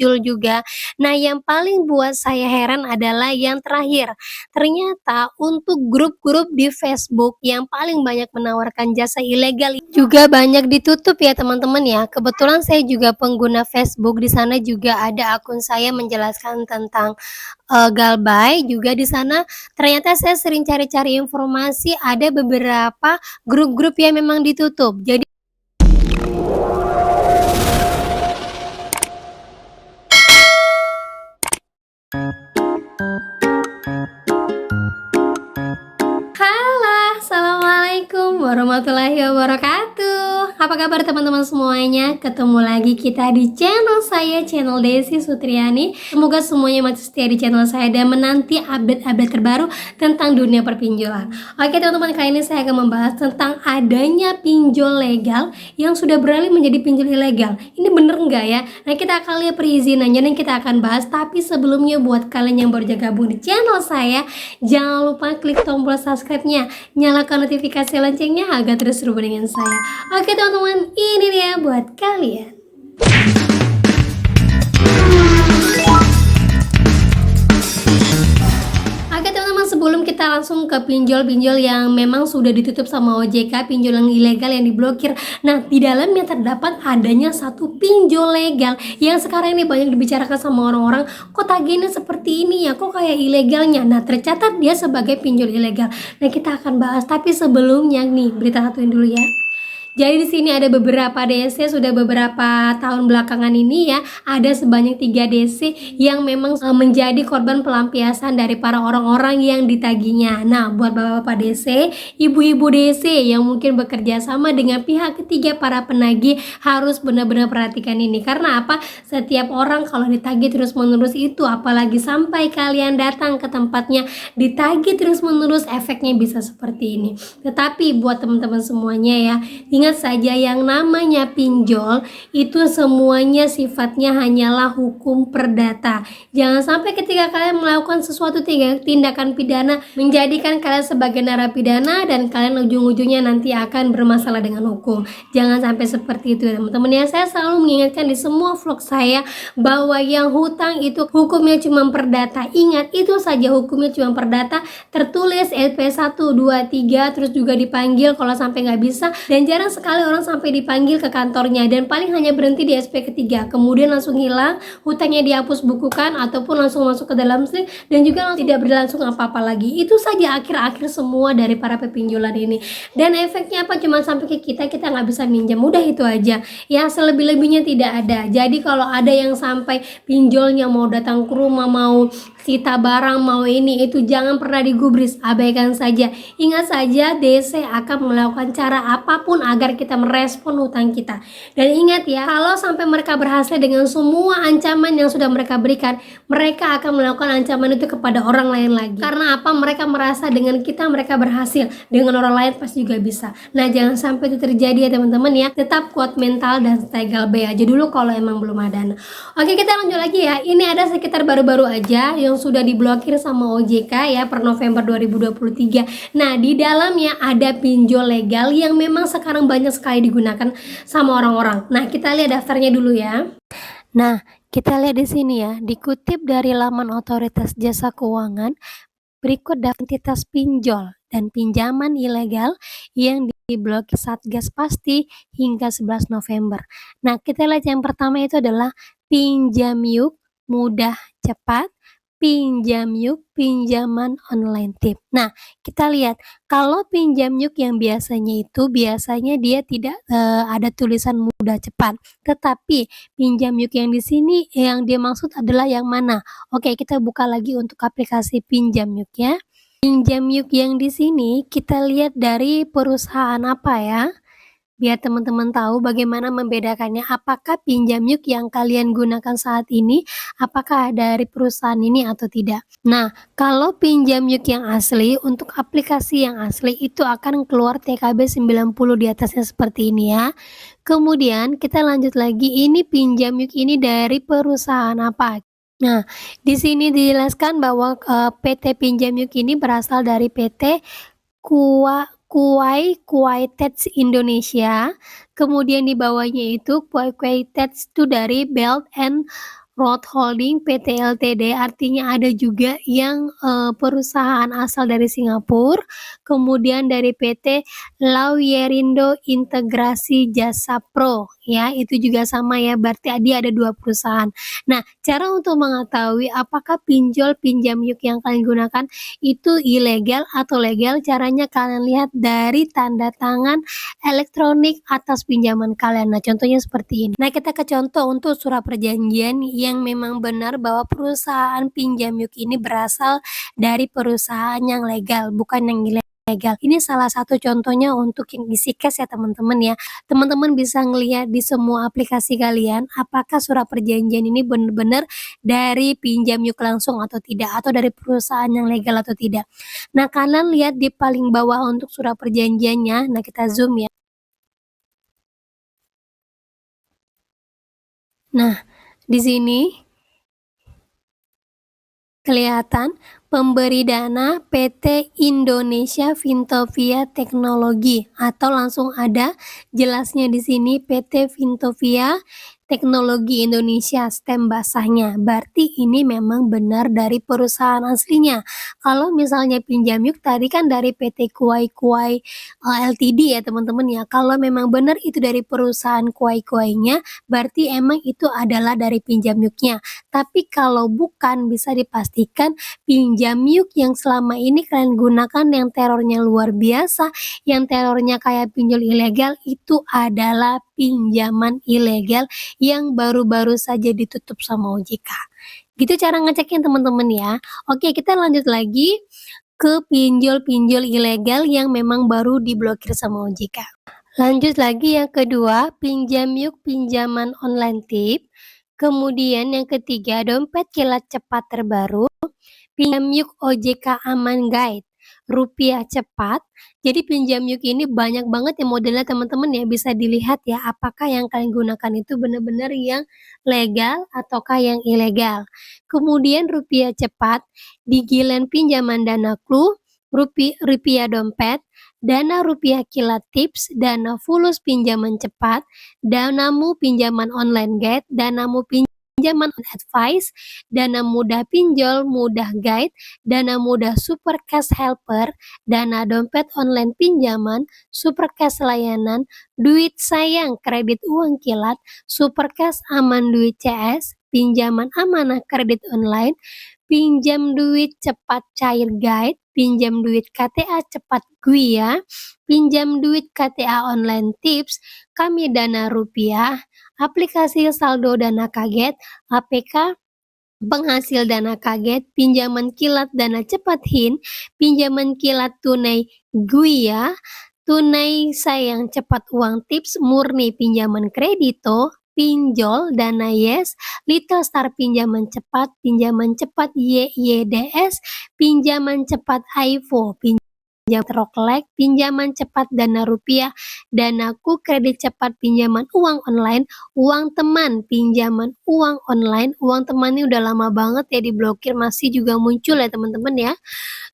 muncul juga. Nah, yang paling buat saya heran adalah yang terakhir. Ternyata untuk grup-grup di Facebook yang paling banyak menawarkan jasa ilegal juga banyak ditutup ya teman-teman ya. Kebetulan saya juga pengguna Facebook, di sana juga ada akun saya menjelaskan tentang Galbay, juga di sana ternyata saya sering cari-cari informasi ada beberapa grup-grup yang memang ditutup. Jadi halo, assalamualaikum warahmatullahi wabarakatuh. Apa kabar teman-teman semuanya? Ketemu lagi kita di channel saya, channel Desi Sutriani. Semoga semuanya masih setia di channel saya dan menanti update-update terbaru tentang dunia perpinjolan. Oke teman-teman, kali ini saya akan membahas tentang adanya pinjol legal yang sudah beralih menjadi pinjol ilegal. Ini bener nggak ya? Nah, kita akan lihat perizinannya dan kita akan bahas. Tapi sebelumnya, buat kalian yang baru gabung di channel saya, jangan lupa klik tombol subscribe-nya, nyalakan notifikasi loncengnya agar terus berhubung dengan saya. Oke teman-teman, ini dia buat kalian. Oke teman-teman, sebelum kita langsung ke pinjol-pinjol yang memang sudah ditutup sama OJK, pinjol yang ilegal yang diblokir. Nah, di dalamnya terdapat adanya satu pinjol legal yang sekarang ini banyak dibicarakan sama orang-orang. Kok tagihannya seperti ini ya, kok kayak ilegalnya? Nah, tercatat dia sebagai pinjol ilegal. Nah, kita akan bahas, tapi sebelumnya nih, berita satuin dulu ya. Jadi di sini ada beberapa DC, sudah beberapa tahun belakangan ini ya, ada sebanyak 3 DC yang memang menjadi korban pelampiasan dari para orang-orang yang ditagihnya. Nah, buat bapak-bapak DC, ibu-ibu DC yang mungkin bekerja sama dengan pihak ketiga para penagih harus benar-benar perhatikan ini. Karena apa? Setiap orang kalau ditagih terus-menerus itu, apalagi sampai kalian datang ke tempatnya ditagih terus-menerus, efeknya bisa seperti ini. Tetapi buat teman-teman semuanya ya, ingat saja yang namanya pinjol itu semuanya sifatnya hanyalah hukum perdata. Jangan sampai ketika kalian melakukan sesuatu tindakan pidana menjadikan kalian sebagai narapidana dan kalian ujung-ujungnya nanti akan bermasalah dengan hukum. Jangan sampai seperti itu teman-teman ya. Saya selalu mengingatkan di semua vlog saya bahwa yang hutang itu hukumnya cuma perdata. Ingat, itu saja hukumnya cuma perdata, tertulis LP 1, 2, 3, terus juga dipanggil kalau sampai nggak bisa, dan jarang sekali orang sampai dipanggil ke kantornya dan paling hanya berhenti di SP ketiga, kemudian langsung hilang, hutangnya dihapus bukukan ataupun langsung masuk ke dalam sling dan juga tidak berlangsung apa-apa lagi. Itu saja akhir-akhir semua dari para pepinjolan ini. Dan efeknya apa? Cuma sampai ke kita nggak bisa minjam, udah itu aja ya, selebih-lebihnya tidak ada. Jadi kalau ada yang sampai pinjolnya mau datang ke rumah, mau sita barang, mau ini itu, jangan pernah digubris, abaikan saja. Ingat saja, DC akan melakukan cara apapun agar kita merespon hutang kita. Dan ingat ya, kalau sampai mereka berhasil dengan semua ancaman yang sudah mereka berikan, mereka akan melakukan ancaman itu kepada orang lain lagi. Karena apa? Mereka merasa dengan kita mereka berhasil, dengan orang lain pasti juga bisa. Nah, jangan sampai itu terjadi ya teman-teman ya. Tetap kuat mental dan stay Galbay aja dulu kalau emang belum ada. Oke, kita lanjut lagi ya. Ini ada sekitar baru-baru aja yang sudah diblokir sama OJK ya per November 2023. Nah, di dalamnya ada pinjol legal yang memang sekarang banyak sekali digunakan sama orang-orang. Nah, kita lihat daftarnya dulu ya. Nah, kita lihat di sini ya, dikutip dari laman Otoritas Jasa Keuangan, berikut daftar entitas pinjol dan pinjaman ilegal yang diblokir Satgas Pasti hingga 11 November. Nah, kita lihat yang pertama itu adalah Pinjam Yuk, mudah cepat. Pinjam Yuk, pinjaman online tip. Nah, kita lihat kalau Pinjam Yuk yang biasanya dia tidak ada tulisan mudah cepat. Tetapi Pinjam Yuk yang di sini yang dia maksud adalah yang mana? Oke, kita buka lagi untuk aplikasi Pinjam Yuk ya. Pinjam Yuk yang di sini kita lihat dari perusahaan apa ya? Biar teman-teman tahu bagaimana membedakannya, apakah Pinjam Yuk yang kalian gunakan saat ini, apakah dari perusahaan ini atau tidak. Nah, kalau Pinjam Yuk yang asli, untuk aplikasi yang asli itu akan keluar TKB 90 di atasnya seperti ini ya. Kemudian kita lanjut lagi, ini Pinjam Yuk ini dari perusahaan apa? Nah, di sini dijelaskan bahwa PT Pinjam Yuk ini berasal dari PT Kuwait Indonesia, kemudian di bawahnya itu Kuwait itu dari Belt and Road Holding PT Ltd, artinya ada juga yang, perusahaan asal dari Singapura, kemudian dari PT Lauyerindo Integrasi Jasa Pro, ya, itu juga sama ya, berarti dia ada 2 perusahaan. Nah, cara untuk mengetahui apakah pinjol pinjam yuk yang kalian gunakan itu ilegal atau legal, caranya kalian lihat dari tanda tangan elektronik atas pinjaman kalian. Nah, contohnya seperti ini. Nah, kita ke contoh untuk surat perjanjian yang memang benar bahwa perusahaan pinjam yuk ini berasal dari perusahaan yang legal, bukan yang ilegal. Ini salah satu contohnya untuk yang isi cash ya teman-teman ya. Teman-teman bisa ngelihat di semua aplikasi kalian apakah surat perjanjian ini benar-benar dari pinjam yuk langsung atau tidak, atau dari perusahaan yang legal atau tidak. Nah, kalian lihat di paling bawah untuk surat perjanjiannya. Nah, kita zoom ya. Nah, di sini kelihatan pemberi dana PT Indonesia Vintovia Teknologi, atau langsung ada jelasnya di sini PT Vintovia Teknologi Indonesia stem basahnya. Berarti ini memang benar dari perusahaan aslinya. Kalau misalnya pinjam yuk tadi kan dari PT Kuai Kuai Ltd ya teman-teman ya. Kalau memang benar itu dari perusahaan Kuai Kuainya, berarti emang itu adalah dari pinjam yuknya. Tapi kalau bukan, bisa dipastikan pinjam yuk yang selama ini kalian gunakan yang terornya luar biasa, yang terornya kayak pinjol ilegal, itu adalah pinjaman ilegal yang baru-baru saja ditutup sama OJK. Gitu cara ngeceknya teman-teman ya. Oke, kita lanjut lagi ke pinjol-pinjol ilegal yang memang baru diblokir sama OJK. Lanjut lagi yang kedua, pinjam yuk pinjaman online tip. Kemudian yang ketiga, dompet kilat cepat terbaru. Pinjam yuk OJK Aman Guide, rupiah cepat. Jadi pinjam yuk ini banyak banget ya modelnya teman-teman ya, bisa dilihat ya apakah yang kalian gunakan itu benar-benar yang legal ataukah yang ilegal. Kemudian rupiah cepat, Digilen pinjaman dana clue, rupiah dompet, dana rupiah kilat tips, dana fulus pinjaman cepat, danamu pinjaman online guide, danamu pinjaman advice, dana mudah pinjol, mudah guide, dana mudah super cash helper, dana dompet online pinjaman, super cash layanan, duit sayang kredit uang kilat, super cash aman duit CS, pinjaman amanah kredit online, pinjam duit cepat cair guide, pinjam duit KTA cepat Guia, pinjam duit KTA online tips, kami dana rupiah, aplikasi saldo dana kaget, APK penghasil dana kaget, pinjaman kilat dana cepat HIN, pinjaman kilat tunai Guia, tunai sayang cepat uang tips, murni pinjaman kredito, pinjol dana yes, Little Star pinjaman cepat YYDS, pinjaman cepat iPhone, pinjam Roklek, pinjaman cepat dana rupiah, danaku kredit cepat pinjaman uang online, uang teman pinjaman uang online. Uang teman ini udah lama banget ya diblokir, masih juga muncul ya teman-teman ya.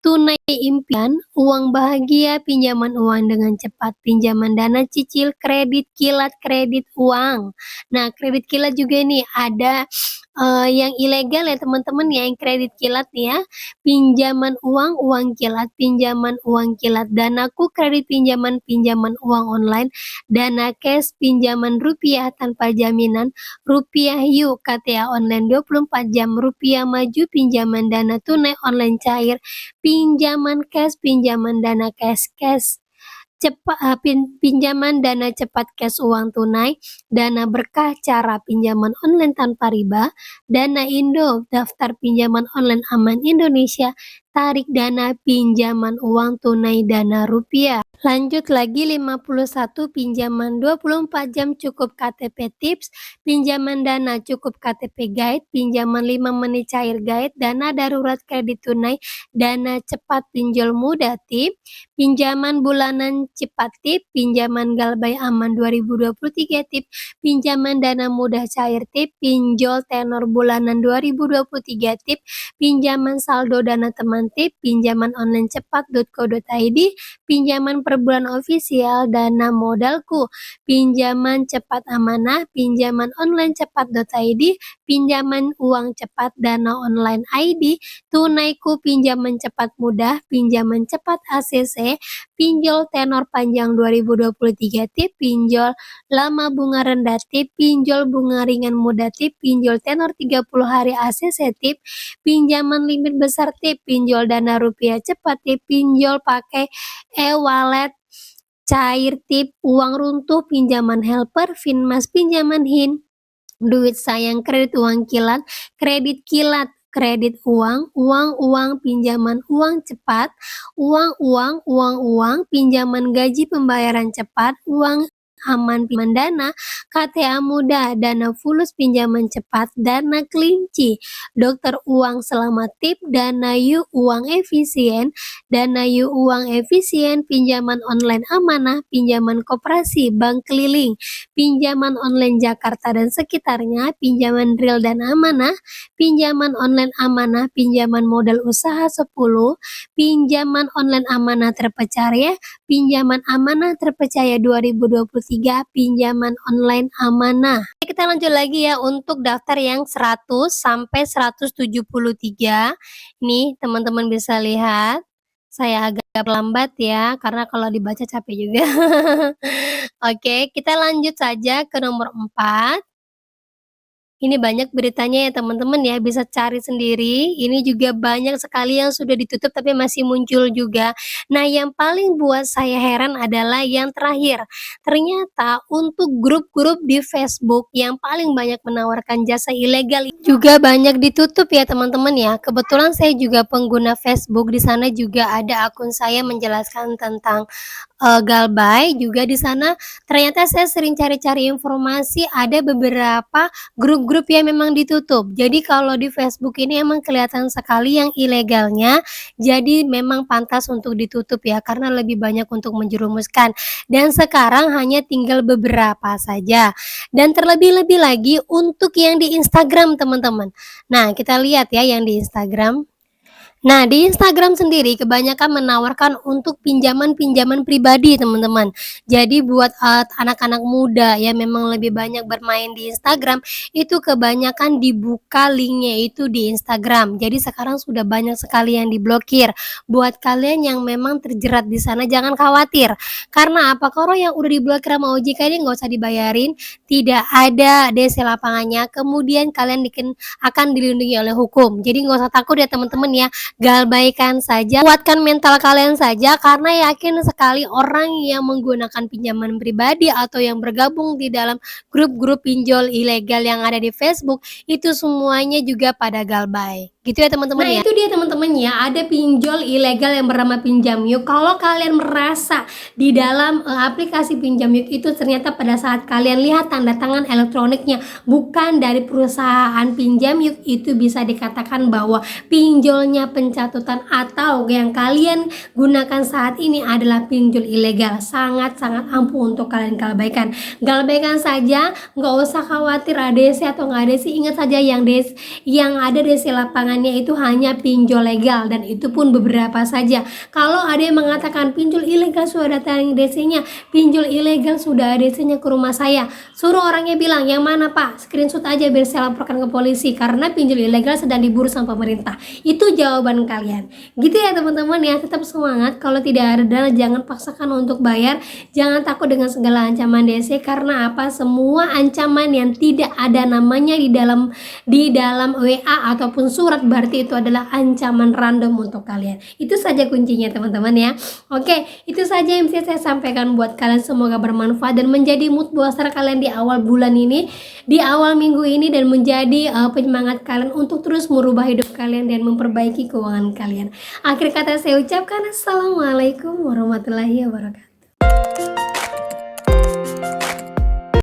Tunai impian, uang bahagia, pinjaman uang dengan cepat, pinjaman dana cicil, kredit kilat, kredit uang. Nah, kredit kilat juga nih ada yang ilegal ya teman-teman ya, yang kredit kilat nih ya. Pinjaman uang, uang kilat, danaku kredit pinjaman uang online, dana cash pinjaman rupiah tanpa jaminan, rupiah yuk KTA online 24 jam, rupiah maju pinjaman dana tunai online cair, pinjaman cash, pinjaman dana cash cepat, pinjaman dana cepat cash uang tunai, dana berkah cara pinjaman online tanpa riba, dana Indo daftar pinjaman online aman Indonesia, tarik dana pinjaman uang tunai dana rupiah. Lanjut lagi 51, pinjaman 24 jam cukup KTP tips, pinjaman dana cukup KTP guide, pinjaman 5 menit cair guide, dana darurat kredit tunai, dana cepat pinjol mudah tip, pinjaman bulanan cepat tip, pinjaman galbay aman 2023 tip, pinjaman dana mudah cair tip, pinjol tenor bulanan 2023 tip, pinjaman saldo dana teman pinjaman tip, pinjaman online cepat.co.id, pinjaman per bulan ofisial, dana modalku, pinjaman cepat amanah, pinjaman online cepat.id, pinjaman uang cepat dana online ID, tunaiku pinjaman cepat mudah, pinjaman cepat ACC, pinjol tenor panjang 2023 tip, pinjol lama bunga rendah tip, pinjol bunga ringan mudah tip, pinjol tenor 30 hari ACC tip, pinjaman limit besar tip, pinjol dana rupiah cepat tip, pinjol pakai e-wallet cair tip, uang runtuh, pinjaman helper, Finmas, pinjaman HIN, duit sayang, kredit uang kilat, kredit uang, pinjaman uang cepat, uang, pinjaman gaji pembayaran cepat, uang aman pinjaman dana, KTA muda, dana fulus pinjaman cepat, dana kelinci, dokter uang selamat tip, dana yuk uang efisien, pinjaman online amanah, pinjaman koperasi, bank keliling, pinjaman online Jakarta dan sekitarnya, pinjaman real dan amanah, pinjaman online amanah, pinjaman modal usaha 10, pinjaman online amanah terpercaya, pinjaman amanah terpercaya 2023, pinjaman online amanah. Kita lanjut lagi ya untuk daftar yang 100 sampai 173. Nih, teman-teman bisa lihat. Saya agak lambat ya, karena kalau dibaca capek juga. Oke, kita lanjut saja ke nomor 4. Ini banyak beritanya ya teman-teman ya, bisa cari sendiri. Ini juga banyak sekali yang sudah ditutup tapi masih muncul juga. Nah, yang paling buat saya heran adalah yang terakhir. Ternyata untuk grup-grup di Facebook yang paling banyak menawarkan jasa ilegal juga banyak ditutup ya teman-teman ya. Kebetulan saya juga pengguna Facebook, di sana juga ada akun saya menjelaskan tentang Galbay. Juga di sana ternyata saya sering cari-cari informasi, ada beberapa grup-grup yang memang ditutup. Jadi kalau di Facebook ini emang kelihatan sekali yang ilegalnya, jadi memang pantas untuk ditutup ya, karena lebih banyak untuk menjerumuskan. Dan sekarang hanya tinggal beberapa saja. Dan terlebih-lebih lagi untuk yang di Instagram teman-teman. Nah, kita lihat ya yang di Instagram. Nah, di Instagram sendiri kebanyakan menawarkan untuk pinjaman-pinjaman pribadi, teman-teman. Jadi buat anak-anak muda yang memang lebih banyak bermain di Instagram, itu kebanyakan dibuka linknya itu di Instagram. Jadi sekarang sudah banyak sekali yang diblokir. Buat kalian yang memang terjerat di sana, jangan khawatir. Karena apa? Kalau yang udah diblokir sama OJK ini nggak usah dibayarin, tidak ada DC lapangannya. Kemudian kalian akan dilindungi oleh hukum. Jadi nggak usah takut ya teman-teman ya. Galbaikan saja, kuatkan mental kalian saja, karena yakin sekali orang yang menggunakan pinjaman pribadi atau yang bergabung di dalam grup-grup pinjol ilegal yang ada di Facebook itu semuanya juga pada galbay. Gitu ya teman-teman ya. Nah, itu dia teman-teman ya, ada pinjol ilegal yang bernama Pinjam Yuk. Kalau kalian merasa di dalam aplikasi Pinjam Yuk itu ternyata pada saat kalian lihat tanda tangan elektroniknya bukan dari perusahaan Pinjam Yuk, itu bisa dikatakan bahwa pinjolnya pencatutan atau yang kalian gunakan saat ini adalah pinjol ilegal. Sangat-sangat ampuh untuk kalian galbaikan. Galbaikan saja, nggak usah khawatir ada DC atau nggak ada DC. Ingat saja yang ada DC lapangannya itu hanya pinjol legal, dan itu pun beberapa saja. Kalau ada yang mengatakan pinjol ilegal sudah datang DC-nya, pinjol ilegal sudah ada DC-nya ke rumah saya, suruh orangnya bilang yang mana Pak, screenshot aja biar saya laporkan ke polisi karena pinjol ilegal sedang diburu sama pemerintah. Itu jawaban kalian. Gitu ya teman-teman ya, tetap semangat. Kalau tidak ada dana jangan paksakan untuk bayar, jangan takut dengan segala ancaman DC. Karena apa? Semua ancaman yang tidak ada namanya di dalam WA ataupun surat, berarti itu adalah ancaman random untuk kalian. Itu saja kuncinya teman-teman ya. Oke, itu saja yang bisa saya sampaikan buat kalian. Semoga bermanfaat dan menjadi mood booster kalian di awal bulan ini, di awal minggu ini, dan menjadi penyemangat kalian untuk terus merubah hidup kalian dan memperbaiki keuangan kalian. Akhir kata saya ucapkan assalamualaikum warahmatullahi wabarakatuh.